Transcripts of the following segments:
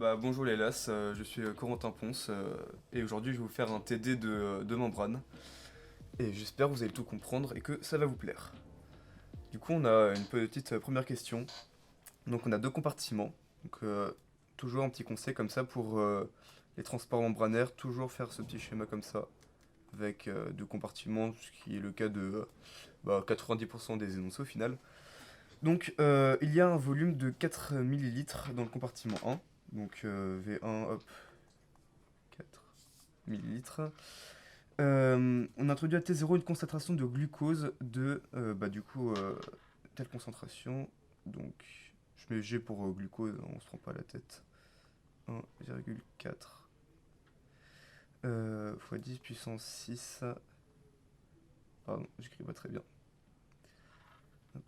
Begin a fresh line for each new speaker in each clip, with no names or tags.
Bonjour les lasses, je suis Corentin Ponce et aujourd'hui je vais vous faire un TD de membrane et j'espère que vous allez tout comprendre et que ça va vous plaire. Du coup on a une petite première question. Donc on a deux compartiments, donc toujours un petit conseil comme ça pour les transports membranaires, toujours faire ce petit schéma comme ça avec deux compartiments, ce qui est le cas de 90% des énoncés au final. Donc il y a un volume de 4 millilitres dans le compartiment 1. Donc V1, hop, 4 millilitres. On introduit à T0 une concentration de glucose de, telle concentration. Donc je mets G pour glucose, on se prend pas la tête. 1,4 fois 10 puissance 6. Pardon, j'écris pas très bien. Hop.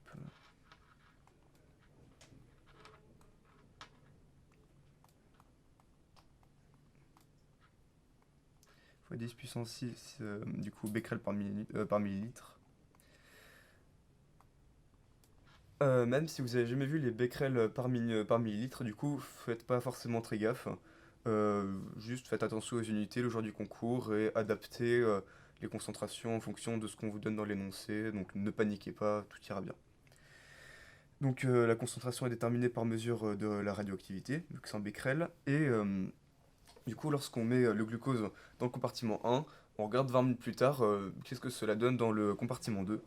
Fois 10 puissance 6, du coup, becquerel par millilitre. Même si vous avez jamais vu les becquerels par millilitre, du coup, faites pas forcément très gaffe. Juste faites attention aux unités le jour du concours et adaptez les concentrations en fonction de ce qu'on vous donne dans l'énoncé. Donc ne paniquez pas, tout ira bien. Donc la concentration est déterminée par mesure de la radioactivité, vu que c'est un becquerel. Et du coup, lorsqu'on met le glucose dans le compartiment 1, on regarde 20 minutes plus tard qu'est-ce que cela donne dans le compartiment 2.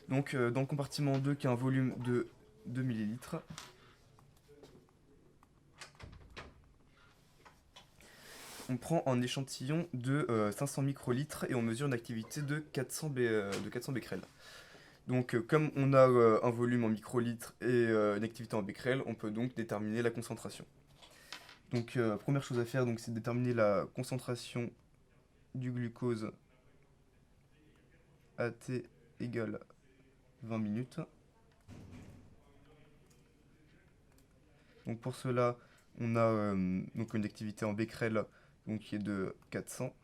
Donc dans le compartiment 2 qui a un volume de 2 millilitres, on prend un échantillon de 500 microlitres et on mesure une activité de 400 becquerels. Donc comme on a un volume en microlitres et une activité en becquerel, on peut donc déterminer la concentration. Donc première chose à faire, donc, c'est de déterminer la concentration du glucose à T égale 20 minutes. Donc pour cela, on a donc une activité en becquerel donc, qui est de 400,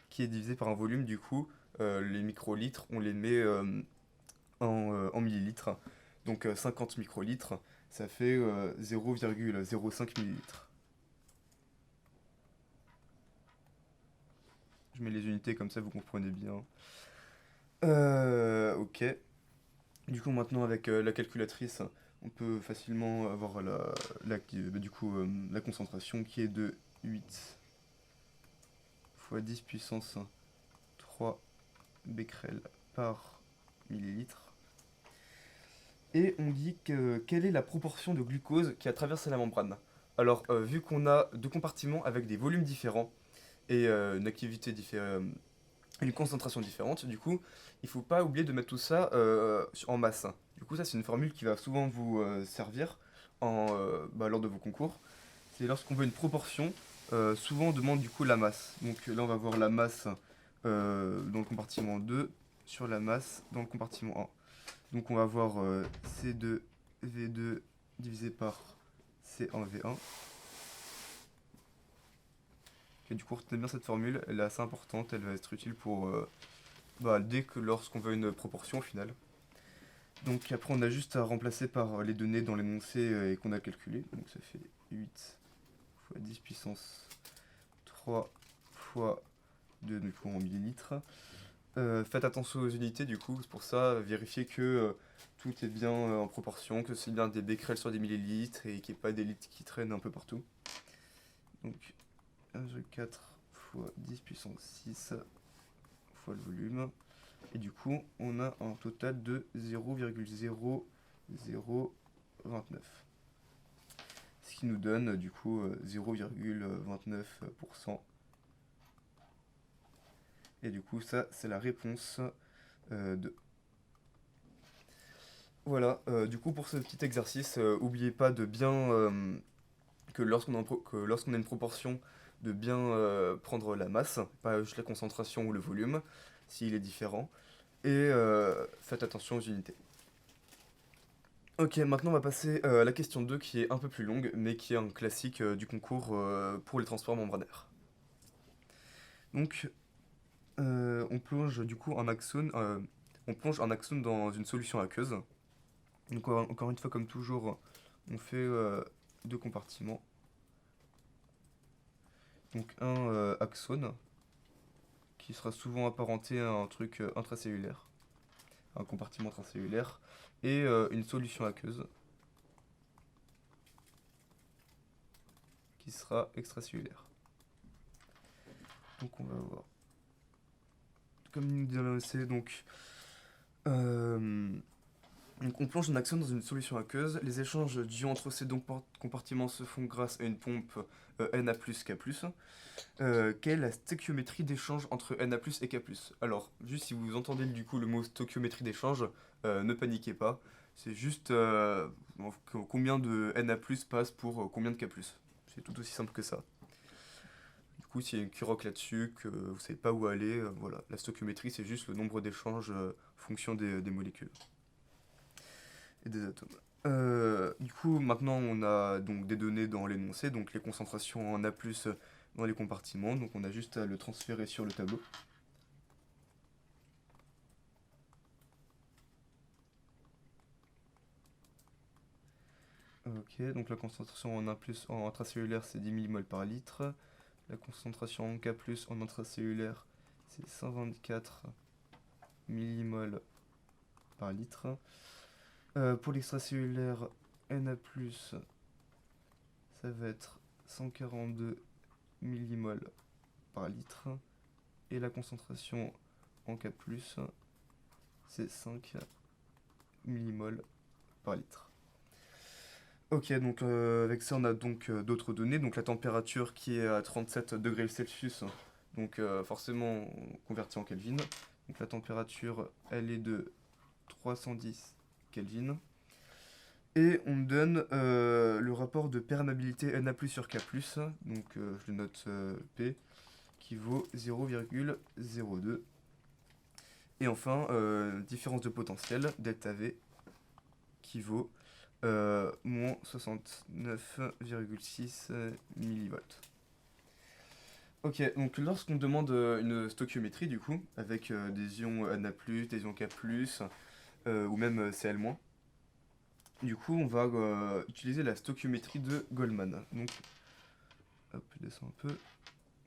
qui est divisé par un volume. Du coup, les microlitres, on les met en millilitres. Donc 50 microlitres, ça fait 0,05 millilitres. Je mets les unités comme ça, vous comprenez bien. Ok. Du coup, maintenant, avec la calculatrice, on peut facilement avoir la concentration qui est de 8 fois 10 puissance 3 becquerel par millilitre. Et on dit quelle est la proportion de glucose qui a traversé la membrane. Alors, vu qu'on a deux compartiments avec des volumes différents et une concentration différente, du coup, il ne faut pas oublier de mettre tout ça en masse. Du coup, ça, c'est une formule qui va souvent vous servir lors de vos concours. C'est lorsqu'on veut une proportion, souvent on demande du coup la masse. Donc là, on va voir la masse dans le compartiment 2 sur la masse dans le compartiment 1. Donc on va voir C2V2 divisé par C1V1. Et du coup, retenez bien cette formule, elle est assez importante, elle va être utile pour dès que lorsqu'on veut une proportion au final. Donc après, on a juste à remplacer par les données dans l'énoncé et qu'on a calculé. Donc ça fait 8 fois 10 puissance 3 fois 2 du coup en millilitres. Faites attention aux unités du coup, c'est pour ça, vérifiez que tout est bien en proportion, que c'est bien des becquerels sur des millilitres et qu'il n'y ait pas des litres qui traînent un peu partout. Donc 1,4 fois 10 puissance 6 fois le volume. Et du coup, on a un total de 0,0029. Ce qui nous donne du coup 0,29%. Et du coup, ça, c'est la réponse de. Voilà, du coup, pour ce petit exercice, n'oubliez pas de bien. Que lorsqu'on a une proportion, de bien prendre la masse, pas juste la concentration ou le volume, s'il est différent. Et faites attention aux unités. Ok, maintenant on va passer à la question 2 qui est un peu plus longue, mais qui est un classique du concours pour les transports membranaires. Donc, on plonge du coup on plonge un axone dans une solution aqueuse. Donc encore une fois, comme toujours, on fait deux compartiments. Donc un axone, qui sera souvent apparenté à un truc intracellulaire, un compartiment intracellulaire, et une solution aqueuse, qui sera extracellulaire. Donc on va voir. Comme il nous dit dans l'AOC, euh, donc on plonge un axone dans une solution aqueuse. Les échanges d'ions entre ces deux compartiments se font grâce à une pompe Na+, K+. Quelle est la stöchiométrie d'échange entre Na+, et K+. Alors, juste si vous entendez du coup le mot stöchiométrie d'échange, ne paniquez pas. C'est juste combien de Na+, passe pour combien de K+. C'est tout aussi simple que ça. Du coup, s'il y a une curoque là-dessus, que vous savez pas où aller, voilà. La stöchiométrie, c'est juste le nombre d'échanges en fonction des molécules et des atomes. Du coup, maintenant, on a donc des données dans l'énoncé, donc les concentrations en A+, dans les compartiments, donc on a juste à le transférer sur le tableau. Ok, donc la concentration en A+, en intracellulaire, c'est 10 mmol par litre. La concentration en K+, en intracellulaire, c'est 124 mmol par litre. Pour l'extracellulaire Na+, ça va être 142 mmol par litre. Et la concentration en K+, c'est 5 mmol par litre. Ok, donc avec ça on a donc d'autres données, donc la température qui est à 37 degrés Celsius, donc forcément convertie en Kelvin. Donc la température elle est de 310 Kelvin. Et on me donne le rapport de perméabilité Na+ sur K+, donc je le note P, qui vaut 0,02. Et enfin, différence de potentiel, delta V, qui vaut moins 69,6 millivolts. Ok, donc lorsqu'on demande une stoichiométrie, du coup, avec des ions Na+, des ions K+, ou même Cl-, du coup, on va utiliser la stoichiométrie de Goldman. Donc, hop, je descends un peu.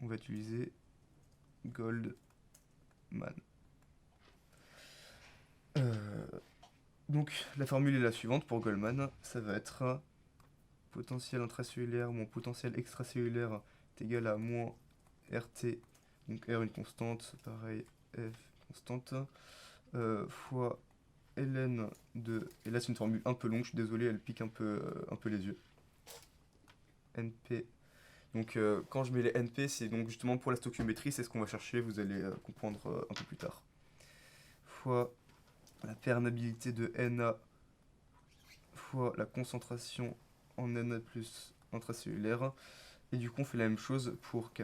On va utiliser Goldman. Donc, la formule est la suivante pour Goldman. Ça va être potentiel intracellulaire moins potentiel extracellulaire est égal à moins RT. Donc, R une constante, pareil, F constante, fois ln de... Et là, c'est une formule un peu longue, je suis désolé, elle pique un peu les yeux. NP. Donc quand je mets les NP, c'est donc justement pour la stoichiométrie, c'est ce qu'on va chercher, vous allez comprendre un peu plus tard. Fois la perméabilité de Na fois la concentration en Na+ intracellulaire. Et du coup, on fait la même chose pour K+.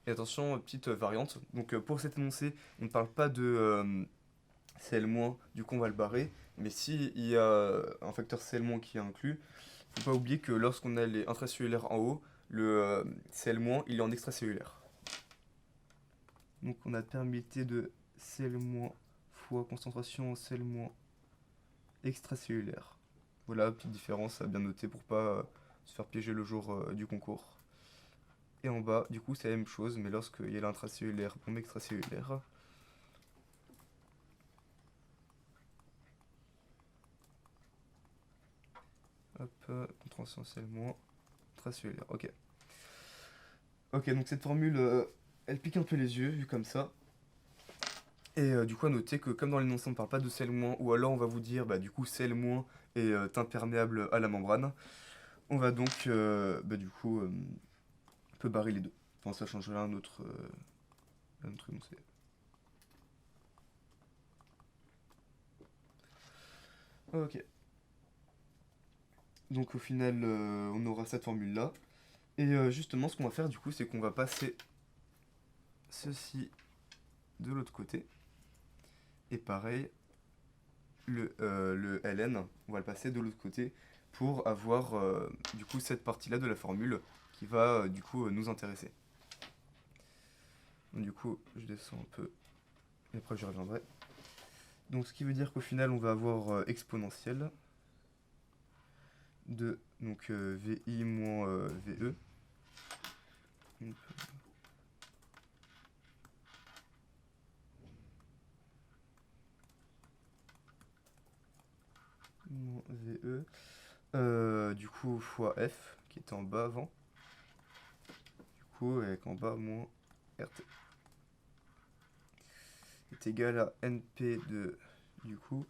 Et attention, petite variante. Donc pour cet énoncé, on ne parle pas de Cl-, du coup on va le barrer. Mais s'il y a un facteur Cl- qui est inclus, faut pas oublier que lorsqu'on a les intracellulaires en haut, le Cl- il est en extracellulaire. Donc on a perméabilité de Cl- fois concentration en Cl- extracellulaire. Voilà, petite différence à bien noter pour pas se faire piéger le jour du concours. Et en bas, du coup, c'est la même chose, mais lorsqu'il y a l'intracellulaire, bombe extracellulaire. Hop, concentration Cl- intracellulaire, ok. Ok, donc cette formule, elle pique un peu les yeux, vu comme ça. Et du coup, à noter que comme dans l'énoncé, on ne parle pas de Cl-, ou alors on va vous dire, bah du coup, Cl- est imperméable à la membrane. On va donc, du coup, on peut barrer les deux. Enfin, ça changerait un autre énoncé. Ok. Donc au final, on aura cette formule-là. Et justement, ce qu'on va faire, du coup, c'est qu'on va passer ceci de l'autre côté. Et pareil, le ln, on va le passer de l'autre côté pour avoir du coup cette partie-là de la formule qui va du coup nous intéresser. Donc, du coup, je descends un peu et après je reviendrai. Donc ce qui veut dire qu'au final on va avoir exponentielle. de donc VI moins VE. Hop. Moins VE. Du coup, fois F, qui était en bas avant. Du coup, avec en bas, moins RT. Est égal à NP de... Du coup,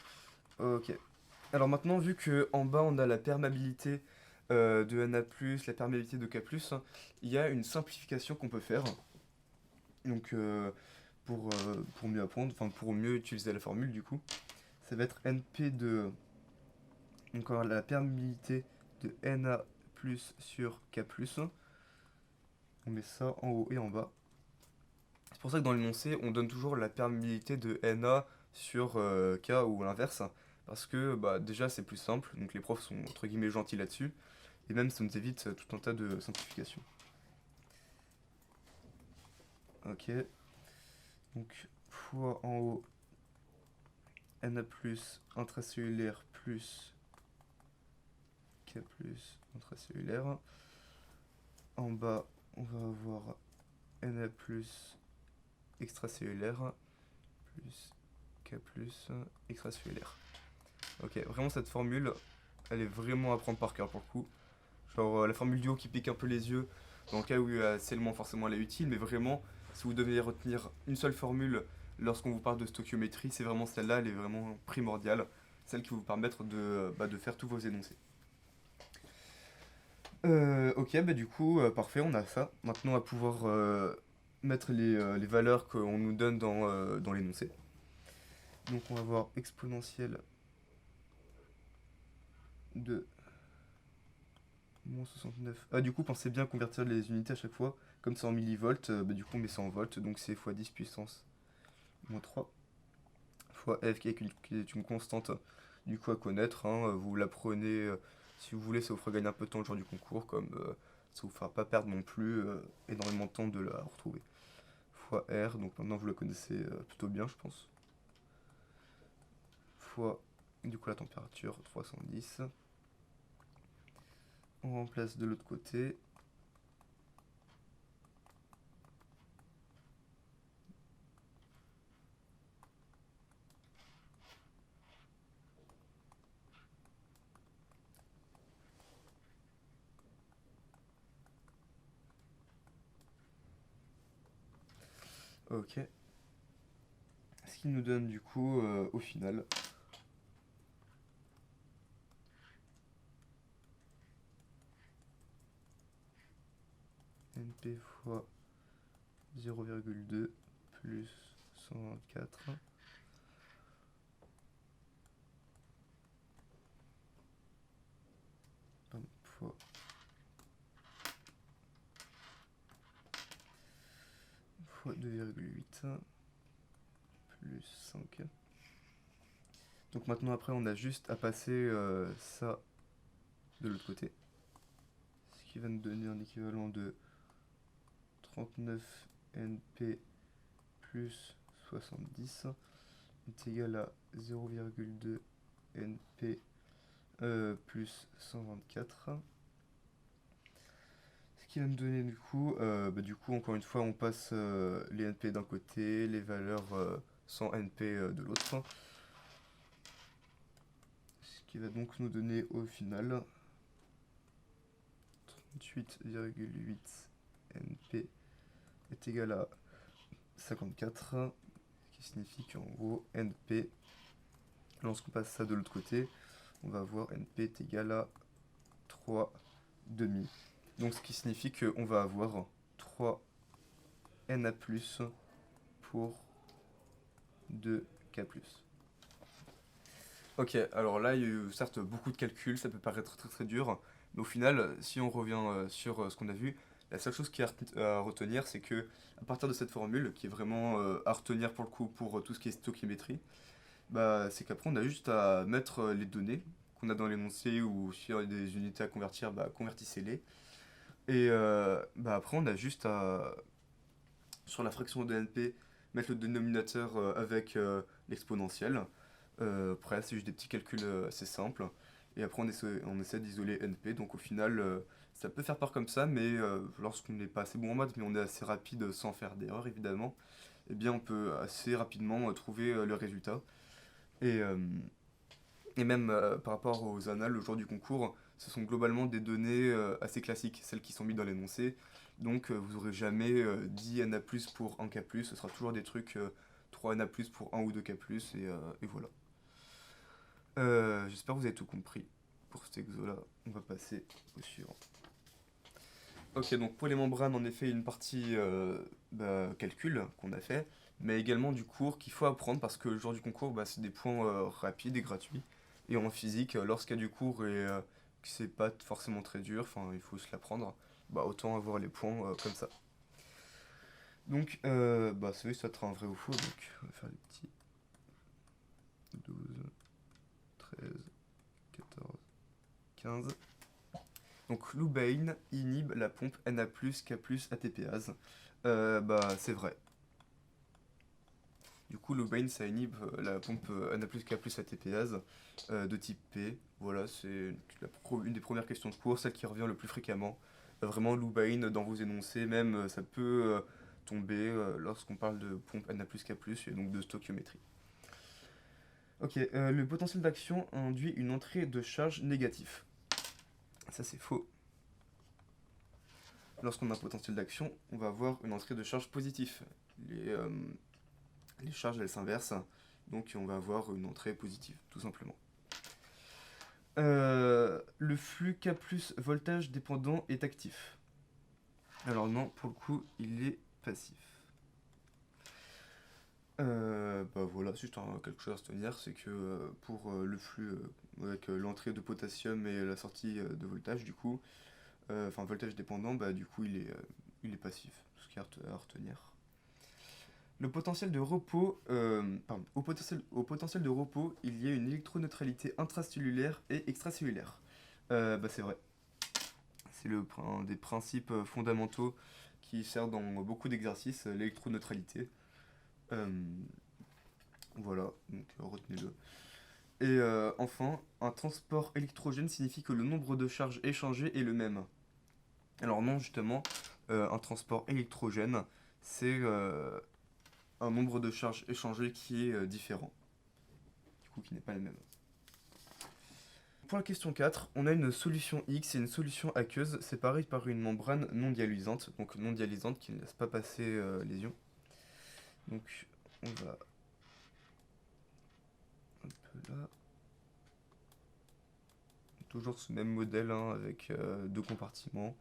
ok. Alors maintenant, vu que en bas, on a la perméabilité de Na+, la perméabilité de K+, hein, il y a une simplification qu'on peut faire. Donc, pour mieux apprendre, enfin, pour mieux utiliser la formule, du coup, ça va être NP de... Encore la perméabilité de Na+ sur K+. On met ça en haut et en bas. C'est pour ça que dans l'énoncé, on donne toujours la perméabilité de Na sur K ou l'inverse. Parce que bah, déjà c'est plus simple, donc les profs sont entre guillemets gentils là-dessus. Et même ça nous évite tout un tas de simplifications. Ok. Donc fois en haut Na plus intracellulaire plus K plus intracellulaire. En bas, on va avoir Na plus extracellulaire plus K plus extracellulaire. Ok, vraiment cette formule, elle est vraiment à prendre par cœur pour le coup. Genre la formule du haut qui pique un peu les yeux, dans le cas où seulement forcément elle est utile, mais vraiment, si vous devez retenir une seule formule lorsqu'on vous parle de stoichiométrie, c'est vraiment celle-là, elle est vraiment primordiale, celle qui va vous permettre de faire tous vos énoncés. Ok, bah du coup, parfait, on a ça. Maintenant, on va pouvoir mettre les valeurs qu'on nous donne dans l'énoncé. Donc on va voir exponentielle de moins 69. Ah, du coup, pensez bien à convertir les unités à chaque fois. Comme c'est en millivolts, bah, du coup, on met ça en volts. Donc c'est x 10 puissance moins 3 fois F qui est une constante du coup à connaître. Hein. Vous la prenez si vous voulez, ça vous fera gagner un peu de temps le jour du concours. Comme ça vous fera pas perdre non plus énormément de temps de la retrouver. Fois R, donc maintenant vous la connaissez plutôt bien, je pense. Fois du coup la température 310. On remplace de l'autre côté. Ok. Ce qui nous donne du coup au final NP fois 0,2 plus 124 fois fois 2,8 plus 5. Donc maintenant après on a juste à passer ça de l'autre côté. Ce qui va nous donner un équivalent de 39 NP plus 70 est égal à 0,2 NP plus 124. Ce qui va me donner du coup encore une fois on passe les NP d'un côté, les valeurs sans NP de l'autre. Ce qui va donc nous donner au final 38,8 NP est égal à 54, ce qui signifie qu'en gros NP, lorsqu'on passe ça de l'autre côté, on va avoir NP est égal à 3 demi. Donc ce qui signifie qu'on va avoir 3 Na+ pour 2K+. Ok, alors là il y a eu certes beaucoup de calculs, ça peut paraître très très dur, mais au final, si on revient sur ce qu'on a vu, la seule chose qui est à retenir, c'est que à partir de cette formule, qui est vraiment à retenir pour le coup pour tout ce qui est stoichiométrie, bah, c'est qu'après on a juste à mettre les données qu'on a dans l'énoncé ou s'il y a des unités à convertir, bah, convertissez-les. Et bah, après on a juste à, sur la fraction de NP, mettre le dénominateur avec l'exponentielle. Après c'est juste des petits calculs assez simples. et après on essaie d'isoler NP, donc au final ça peut faire peur comme ça, mais lorsqu'on n'est pas assez bon en maths, mais on est assez rapide sans faire d'erreur évidemment, eh bien on peut assez rapidement trouver le résultat. Et, euh, et même par rapport aux annales, au jour du concours, ce sont globalement des données assez classiques, celles qui sont mises dans l'énoncé. Donc vous aurez jamais 10 NA+, pour 1 K+, ce sera toujours des trucs 3 NA+, pour 1 ou 2 K+, et voilà. J'espère que vous avez tout compris pour cet exo-là. On va passer au suivant. Ok, donc pour les membranes, en effet, une partie calcul qu'on a fait, mais également du cours qu'il faut apprendre parce que le jour du concours, c'est des points rapides et gratuits. Et en physique, lorsqu'il y a du cours et que c'est pas forcément très dur, enfin il faut se l'apprendre, autant avoir les points comme ça. Donc, celui ça sera un vrai ou faux, donc on va faire les petits 12, 13, 14, 15. Donc l'oubaïne inhibe la pompe Na+, K+, ATPase. C'est vrai. Du coup, l'oubaïne ça inhibe la pompe Na+, K+, ATPase de type P. Voilà, c'est une des premières questions de cours, celle qui revient le plus fréquemment. Vraiment, l'oubaïne dans vos énoncés, même ça peut tomber lorsqu'on parle de pompe Na+, K+, et donc de stoichiométrie. Ok, le potentiel d'action induit une entrée de charge négative. Ça c'est faux. Lorsqu'on a un potentiel d'action, on va avoir une entrée de charge positive. Les charges, elles s'inversent, donc on va avoir une entrée positive, tout simplement. Le flux K+, voltage dépendant est actif. Alors non, pour le coup, il est passif. Voilà, c'est juste quelque chose à se tenir, c'est que pour le flux avec l'entrée de potassium et la sortie de voltage, du coup, voltage dépendant, du coup il est passif, tout ce qu'il y a à retenir. Le potentiel de repos, au potentiel de repos, il y a une électroneutralité intracellulaire et extracellulaire. C'est vrai. C'est un des principes fondamentaux qui sert dans beaucoup d'exercices, l'électroneutralité. Euh, voilà, donc retenez-le. Et enfin, un transport électrogène signifie que le nombre de charges échangées est le même. Alors non, justement, un transport électrogène, c'est un nombre de charges échangées qui est différent, du coup qui n'est pas le même. Pour la question 4, on a une solution X et une solution aqueuse séparées par une membrane non dialysante, donc non dialysante qui ne laisse pas passer les ions. Donc on va un peu là. Toujours ce même modèle avec deux compartiments.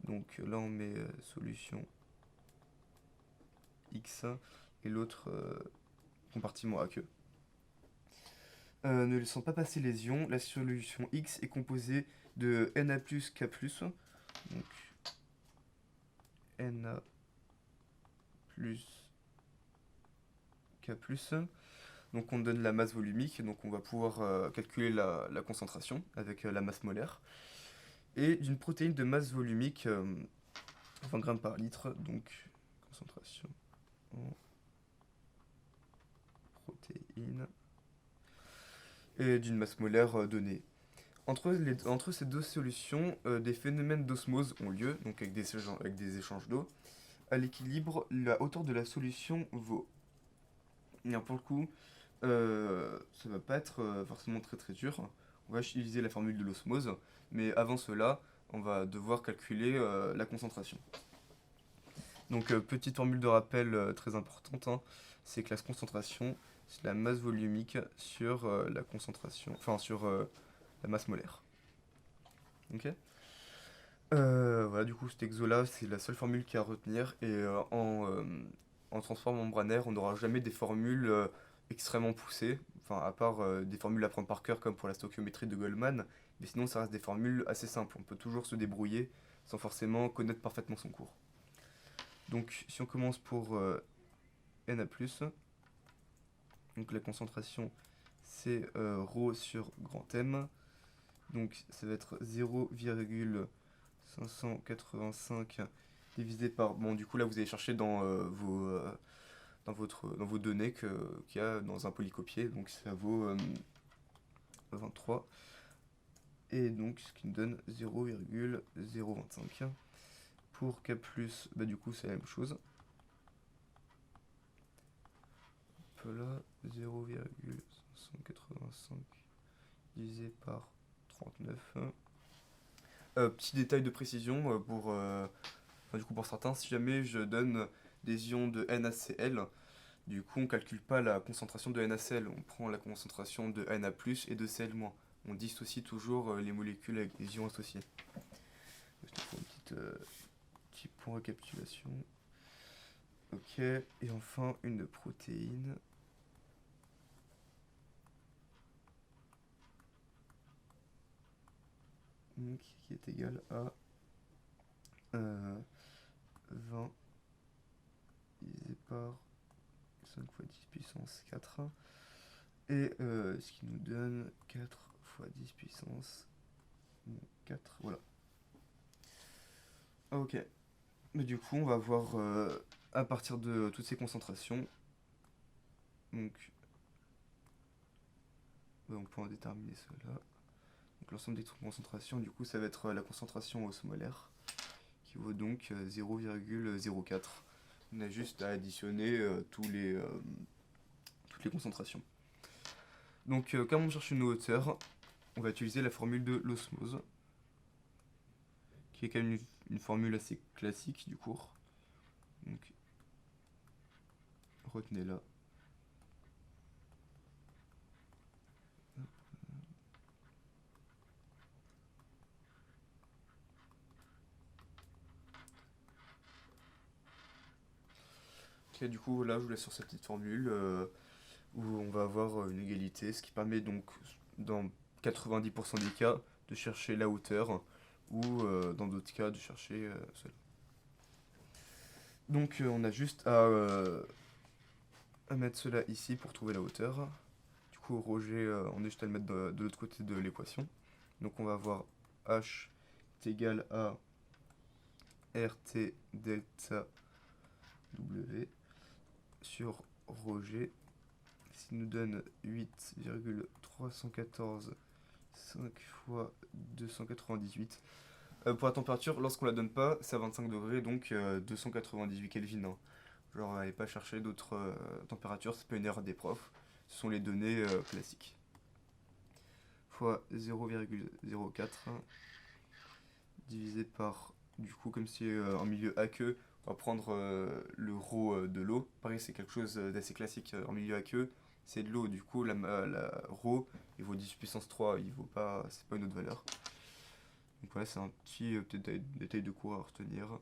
Donc là on met solution X et l'autre compartiment aqueux. Ne laissant pas passer les ions, la solution X est composée de Na+, K+, donc Na+, K+, donc on donne la masse volumique, donc on va pouvoir calculer la concentration avec la masse molaire, et d'une protéine de masse volumique 20 grammes par litre, donc concentration en protéine, et d'une masse molaire donnée. Entre ces deux solutions, des phénomènes d'osmose ont lieu, donc avec des échanges d'eau. À l'équilibre, la hauteur de la solution vaut. Et pour le coup, ça va pas être forcément très très dur. On va utiliser la formule de l'osmose, mais avant cela, on va devoir calculer la concentration. Donc petite formule de rappel très importante, c'est que la concentration, c'est la masse volumique sur la concentration, sur la masse molaire. Ok. Voilà, du coup, cet exo-là, c'est la seule formule qu'il y a à retenir. Et en transport membranaire, on n'aura jamais des formules extrêmement poussées. Enfin, à part des formules à prendre par cœur, comme pour la stoichiométrie de Goldman. Mais sinon, ça reste des formules assez simples. On peut toujours se débrouiller sans forcément connaître parfaitement son cours. Donc, si on commence pour Na+, donc la concentration, c'est ρ sur grand M. Donc, ça va être 0,585 divisé par... Bon, du coup, là, vous allez chercher dans vos données qu'il y a dans un polycopier. Donc, ça vaut 23. Et donc ce qui nous donne 0,025. Pour K+, bah du coup c'est la même chose. Hop là, 0,585 divisé par 39. Petit détail de précision du coup pour certains, si jamais je donne des ions de NaCl, du coup on calcule pas la concentration de NaCl, on prend la concentration de Na+, et de Cl-. On dissocie toujours les molécules avec des ions associés. Je te fais un petit point récapitulation. Ok, et enfin une protéine. Donc, qui est égale à 20 divisé par 5 fois 10 puissance 4. Et ce qui nous donne 4 fois 10 puissance 4. Voilà. Ok. Mais du coup, on va voir à partir de toutes ces concentrations. Donc, on peut en déterminer cela. Donc, l'ensemble des concentrations, du coup, ça va être la concentration osmolaire, qui vaut donc 0,04. On a juste à additionner toutes les concentrations. Donc, comme on cherche une hauteur, on va utiliser la formule de l'osmose, qui est quand même une formule assez classique du cours. Donc, retenez-la. Ok, du coup, là, je vous laisse sur cette petite formule où on va avoir une égalité, ce qui permet donc, dans 90% des cas, de chercher la hauteur, ou dans d'autres cas, de chercher cela. Donc, on a juste à mettre cela ici pour trouver la hauteur. Du coup, Roger, on est juste à le mettre de l'autre côté de l'équation. Donc, on va avoir H est égal à RT delta W sur Roger, ce qui nous donne 8,314 5 fois 298. Pour la température, lorsqu'on la donne pas, c'est à 25 degrés, donc 298 Kelvin. Hein. Genre, n'allez pas chercher d'autres températures, c'est pas une erreur des profs. Ce sont les données classiques. Fois 0,04 divisé par, du coup, comme c'est un milieu aqueux, on va prendre le ρ de l'eau. Pareil, c'est quelque chose d'assez classique en milieu aqueux. C'est de l'eau, du coup, la ρ, il vaut 10 puissance 3, il vaut pas, c'est pas une autre valeur. Donc voilà, c'est un petit détail de cours à retenir.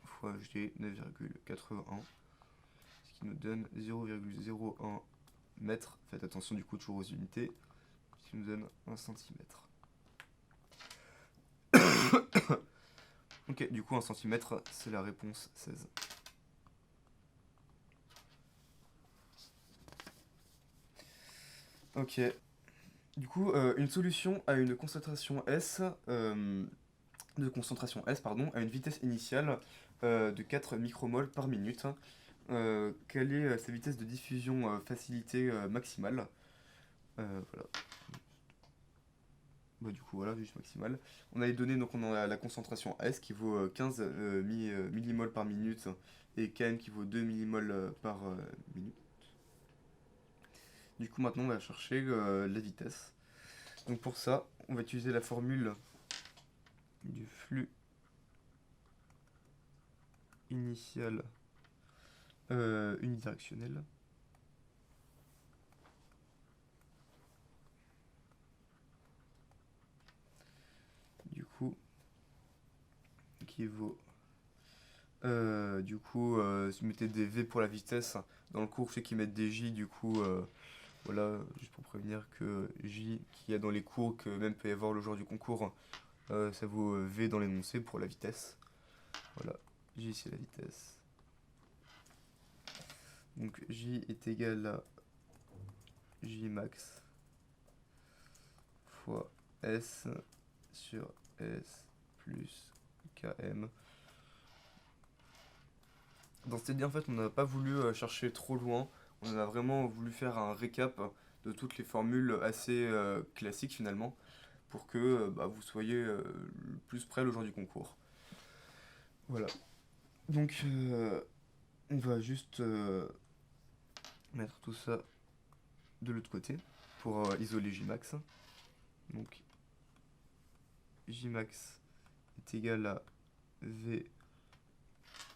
Fois G 9,81, ce qui nous donne 0,01 mètres. Faites attention du coup toujours aux unités, ce qui nous donne 1 centimètre. Ok, du coup 1 centimètre, c'est la réponse 16. Ok. Du coup, une solution à une concentration S, à une vitesse initiale de 4 micromoles par minute. Quelle est sa vitesse de diffusion facilité maximale? Voilà. Bah, du coup, voilà, juste maximale. On a les données, donc on a la concentration S qui vaut 15 millimoles par minute et Km qui vaut 2 millimoles par minute. Du coup, maintenant, on va chercher la vitesse. Donc pour ça, on va utiliser la formule du flux initial unidirectionnel. Du coup, qui vaut... si vous mettez des V pour la vitesse, dans le cours, je sais qu'ils mettent des J, du coup, voilà, juste pour prévenir que J, qu'il y a dans les cours, que même peut y avoir le jour du concours, ça vaut V dans l'énoncé pour la vitesse. Voilà, J c'est la vitesse. Donc J est égal à J max fois S sur S plus Km. Dans cette idée, en fait, on n'a pas voulu chercher trop loin. On a vraiment voulu faire un récap de toutes les formules assez classiques finalement. pour que vous soyez le plus près le jour du concours. Voilà. Donc on va juste mettre tout ça de l'autre côté pour isoler Jmax. Donc Jmax est égal à V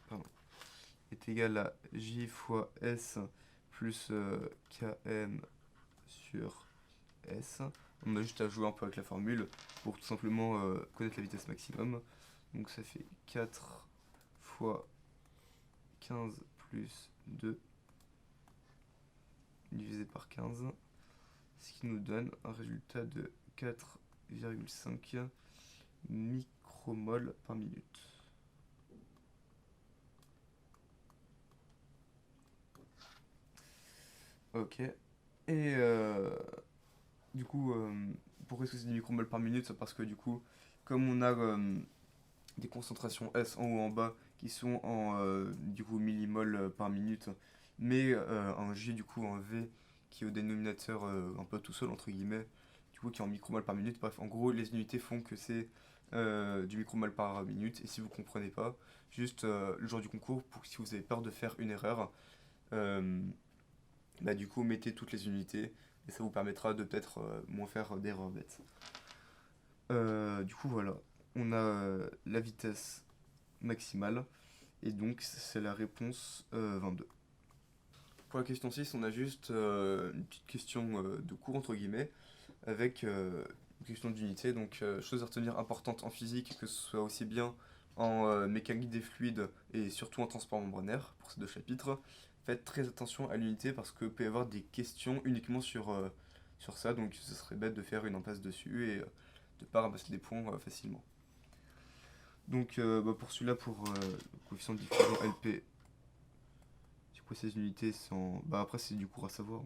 pardon, est égal à J fois S plus Km sur S. On a juste à jouer un peu avec la formule pour tout simplement connaître la vitesse maximum. Donc ça fait 4 fois 15 plus 2 divisé par 15, ce qui nous donne un résultat de 4,5 micromol par minute. Ok. Et du coup, pourquoi est-ce que c'est des micromoles par minute? C'est parce que du coup, comme on a des concentrations S en haut et en bas qui sont en du coup millimoles par minute, mais un J du coup en V qui est au dénominateur un peu tout seul entre guillemets, du coup qui est en micromole par minute. Bref, en gros les unités font que c'est du micromole par minute. Et si vous comprenez pas, juste le jour du concours, pour si vous avez peur de faire une erreur, du coup mettez toutes les unités et ça vous permettra de peut-être moins faire d'erreurs bêtes. Du coup voilà, on a la vitesse maximale et donc c'est la réponse 22. Pour la question 6, on a juste une petite question de cours entre guillemets avec une question d'unité. Donc chose à retenir importante en physique, que ce soit aussi bien en mécanique des fluides et surtout en transport membranaire pour ces deux chapitres. Faites très attention à l'unité parce que peut y avoir des questions uniquement sur ça, donc ce serait bête de faire une impasse dessus et de ne pas ramasser des points facilement. Donc pour celui-là, pour le coefficient de diffusion LP, c'est quoi ces unités sans... après c'est du cours à savoir.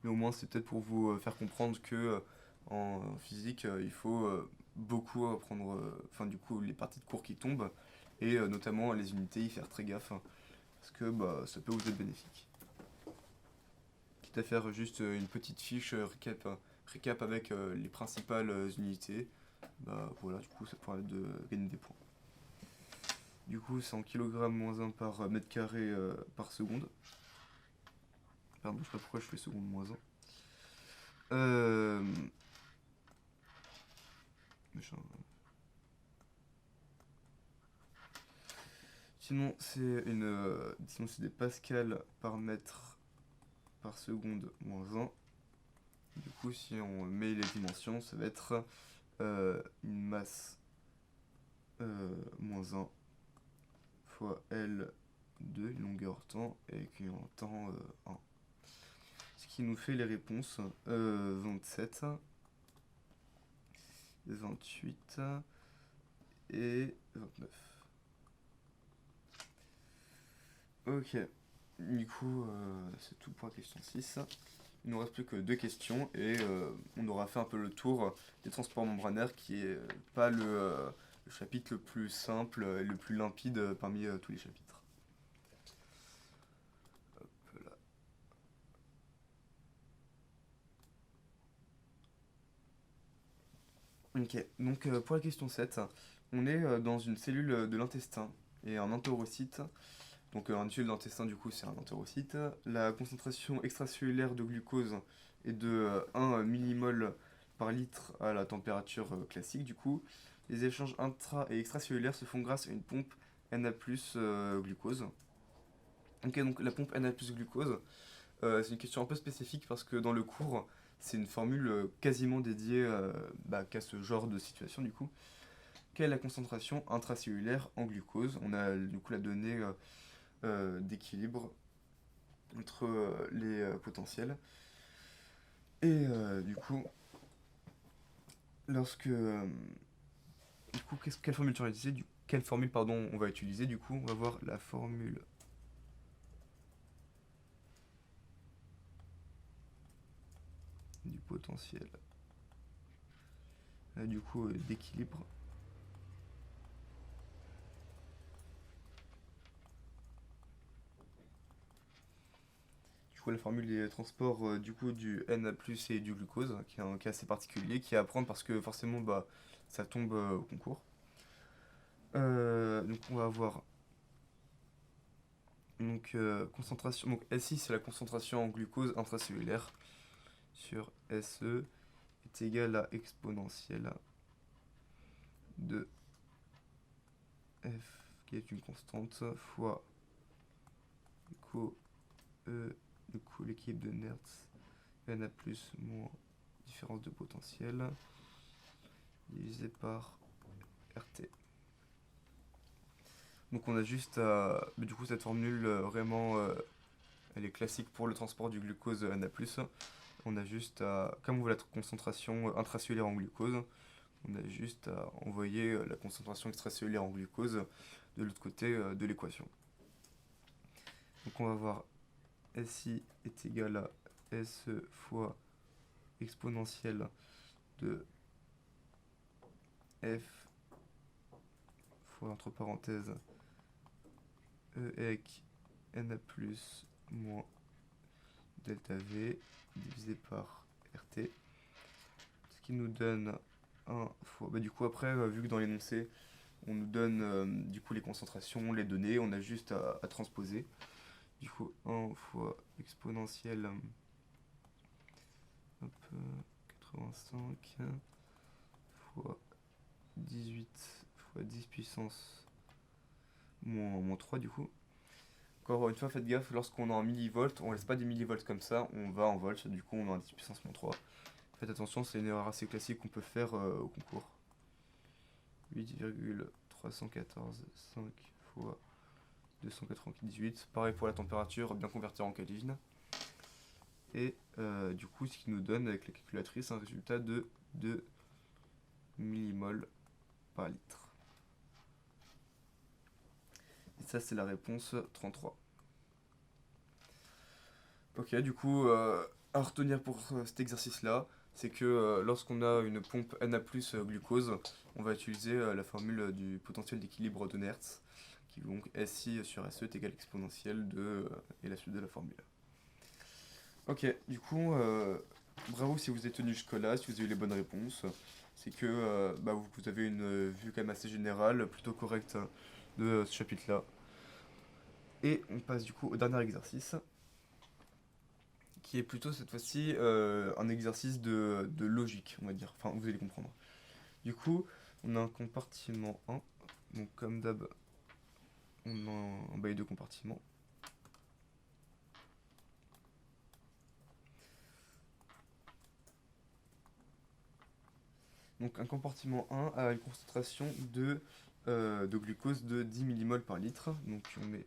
Mais au moins c'est peut-être pour vous faire comprendre que en physique il faut beaucoup apprendre, du coup les parties de cours qui tombent et notamment les unités, y faire très gaffe parce que ça peut vous être bénéfique. Quitte à faire juste une petite fiche récap avec les principales unités, voilà, du coup ça pourrait de gagner des points. Du coup c'est en kilogrammes moins 1 par mètre carré par seconde. Pardon, je sais pas pourquoi je fais seconde moins 1. Sinon c'est des pascals par mètre par seconde moins 1. Du coup si on met les dimensions, ça va être une masse moins 1 fois L2, une longueur temps, et qui en temps 1. Ce qui nous fait les réponses 27, 28 et 29. Ok, du coup c'est tout pour la question 6. Il nous reste plus que 2 questions et on aura fait un peu le tour des transports membranaires qui est pas le chapitre le plus simple et le plus limpide parmi tous les chapitres. Hop là. Ok, donc pour la question 7, on est dans une cellule de l'intestin et un entérocyte. Donc un tube d'intestin du coup c'est un entérocyte. La concentration extracellulaire de glucose est de 1 millimol par litre à la température classique du coup. Les échanges intra- et extracellulaires se font grâce à une pompe Na+ glucose. Ok, donc la pompe Na+ glucose, c'est une question un peu spécifique parce que dans le cours, c'est une formule quasiment dédiée qu'à ce genre de situation du coup. Quelle est la concentration intracellulaire en glucose? On a du coup la donnée d'équilibre entre les potentiels. Et du coup, quelle formule tu vas utiliser quelle formule on va utiliser du coup? On va voir la formule du potentiel du coup d'équilibre. Du Du coup, la formule des transports du coup du Na+ et du glucose, qui est un cas assez particulier, qui est à prendre parce que forcément bah, ça tombe au concours. Donc on va avoir concentration. Donc SI c'est la concentration en glucose intracellulaire sur SE est égal à exponentielle de F qui est une constante fois du coup l'équilibre de Nernst Na plus moins différence de potentiel divisé par RT. Donc on a juste à... Mais du coup cette formule vraiment elle est classique pour le transport du glucose Na+. On a juste à... Comme on veut la concentration intracellulaire en glucose, on a juste à envoyer la concentration extracellulaire en glucose de l'autre côté de l'équation. Donc on va voir SI est égal à SE fois exponentielle de F fois entre parenthèses E avec Na plus moins delta V divisé par RT. Ce qui nous donne 1 fois... Bah du coup après, vu que dans l'énoncé, on nous donne du coup les concentrations, les données, on a juste à transposer. Du coup 1 fois exponentielle hop, 85 fois 18 fois 10 puissance moins 3 du coup. Encore une fois, faites gaffe, lorsqu'on est en millivolts, on laisse pas des millivolts comme ça, on va en volts, du coup on a un 10 puissance moins 3. Faites attention, c'est une erreur assez classique qu'on peut faire au concours. 8,314,5 fois 298. Pareil pour la température, bien convertir en Kelvin. Et du coup, ce qui nous donne avec la calculatrice un résultat de 2 millimoles par litre. Et ça, c'est la réponse 33. Ok, du coup, à retenir pour cet exercice-là, c'est que lorsqu'on a une pompe Na+ glucose, on va utiliser la formule du potentiel d'équilibre de Nernst, qui donc SI sur SE est égal à l'exponentielle de et la suite de la formule. Ok, du coup, bravo si vous êtes tenu jusque-là, si vous avez eu les bonnes réponses. C'est que bah, vous avez une vue quand même assez générale, plutôt correcte de ce chapitre-là. Et on passe du coup au dernier exercice, qui est plutôt cette fois-ci un exercice de logique, on va dire. Enfin, vous allez comprendre. Du coup, on a un compartiment 1. Donc, comme d'hab, on a un bail de compartiment. Donc, un compartiment 1 a une concentration de glucose de 10 millimoles par litre. Donc, on met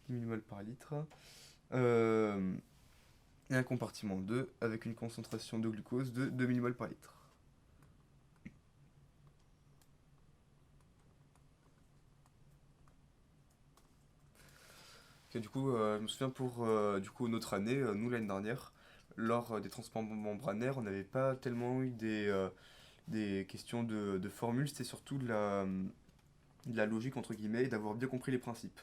millimoles par litre. Et un compartiment 2 avec une concentration de glucose de 2 millimoles par litre. Okay, du coup, je me souviens pour du coup, notre année, nous l'année dernière, lors des transports membranaires, on n'avait pas tellement eu des questions de formules, c'était surtout de la logique entre guillemets et d'avoir bien compris les principes.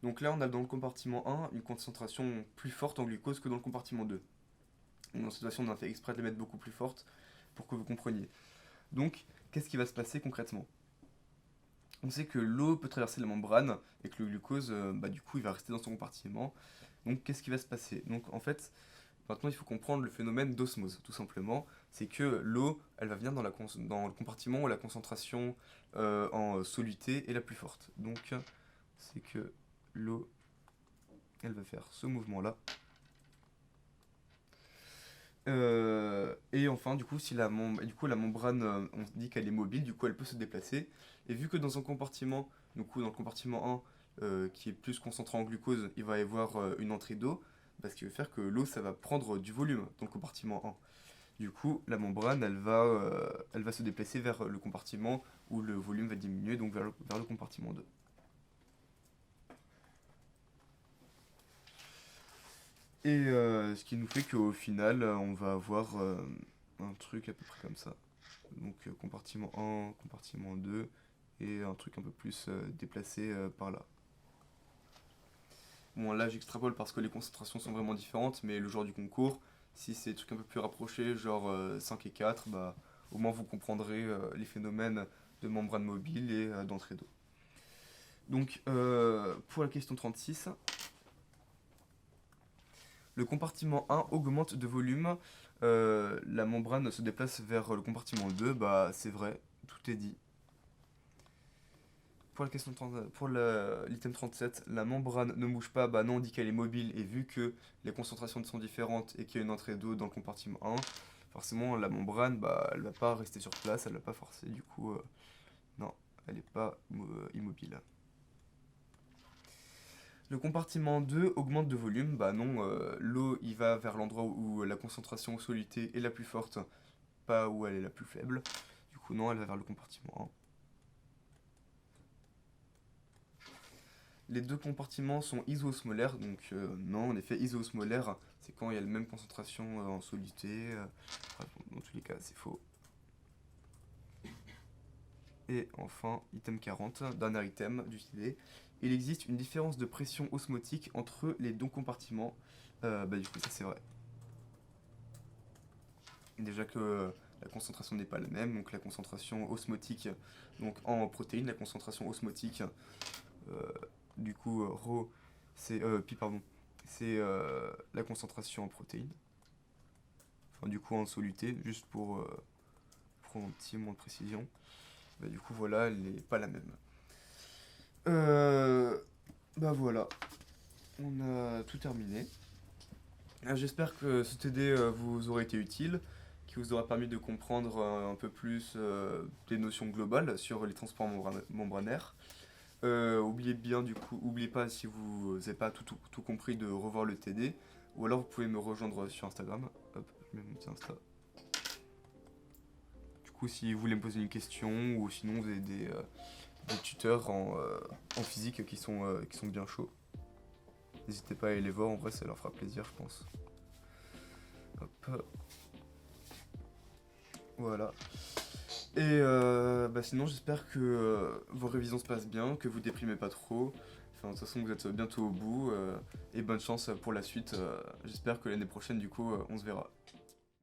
Donc là, on a dans le compartiment 1 une concentration plus forte en glucose que dans le compartiment 2. Donc dans cette situation, on a fait exprès de les mettre beaucoup plus fortes pour que vous compreniez. Donc, qu'est-ce qui va se passer concrètement? On sait que l'eau peut traverser la membrane et que le glucose, bah, du coup, il va rester dans son compartiment. Donc, qu'est-ce qui va se passer? Donc, en fait, maintenant, il faut comprendre le phénomène d'osmose, tout simplement. C'est que l'eau, elle va venir dans le compartiment où la concentration en soluté est la plus forte. Donc, c'est que l'eau, elle va faire ce mouvement-là. Et enfin, du coup, si la membrane, on se dit qu'elle est mobile, du coup, elle peut se déplacer. Et vu que dans un compartiment, du coup, dans le compartiment 1, qui est plus concentré en glucose, il va y avoir une entrée d'eau, bah, ce qui veut faire que l'eau, ça va prendre du volume dans le compartiment 1. Du coup, la membrane, elle va se déplacer vers le compartiment où le volume va diminuer, donc vers le compartiment 2. Et ce qui nous fait qu'au final, on va avoir un truc à peu près comme ça. Donc compartiment 1, compartiment 2, et un truc un peu plus déplacé par là. Bon, là j'extrapole parce que les concentrations sont vraiment différentes, mais le jour du concours, si c'est des trucs un peu plus rapprochés, genre 5 et 4, bah, au moins vous comprendrez les phénomènes de membrane mobile et d'entrée d'eau. Donc, pour la question 36, le compartiment 1 augmente de volume, la membrane se déplace vers le compartiment 2, bah c'est vrai, tout est dit. Pour la question 30, pour l'item 37, la membrane ne bouge pas, bah non, on dit qu'elle est mobile, et vu que les concentrations sont différentes et qu'il y a une entrée d'eau dans le compartiment 1, forcément la membrane, bah elle va pas rester sur place, elle va pas forcer, du coup, non, elle n'est pas immobile. Le compartiment 2 augmente de volume, bah non, l'eau il va vers l'endroit où la concentration en soluté est la plus forte, pas où elle est la plus faible. Du coup non, elle va vers le compartiment 1. Les deux compartiments sont isoosmolaires, donc non, en effet, isoosmolaire, c'est quand il y a la même concentration en soluté. Enfin, dans tous les cas, c'est faux. Et enfin, item 40, dernier item du TD. Il existe une différence de pression osmotique entre les deux compartiments. Bah du coup, ça c'est vrai. Déjà que la concentration n'est pas la même, donc la concentration osmotique, donc en protéines, la concentration osmotique, du coup, rho, c'est, pi, pardon, c'est la concentration en protéines. Enfin, du coup, en soluté, juste pour prendre un petit moins de précision. Bah, du coup, voilà, elle n'est pas la même. Bah voilà, on a tout terminé. J'espère que ce TD vous aura été utile, qui vous aura permis de comprendre un peu plus des notions globales sur les transports membranaires. Oubliez bien du coup, oubliez pas si vous n'avez pas tout compris de revoir le TD, ou alors vous pouvez me rejoindre sur Instagram. Hop, je mets mon petit Insta. Du coup, si vous voulez me poser une question, ou sinon vous avez des tuteurs en physique qui sont bien chauds, n'hésitez pas à aller les voir, en vrai ça leur fera plaisir je pense. Hop. Voilà. Et bah sinon j'espère que vos révisions se passent bien, que vous déprimez pas trop. Enfin, de toute façon vous êtes bientôt au bout et bonne chance pour la suite. J'espère que l'année prochaine du coup on se verra.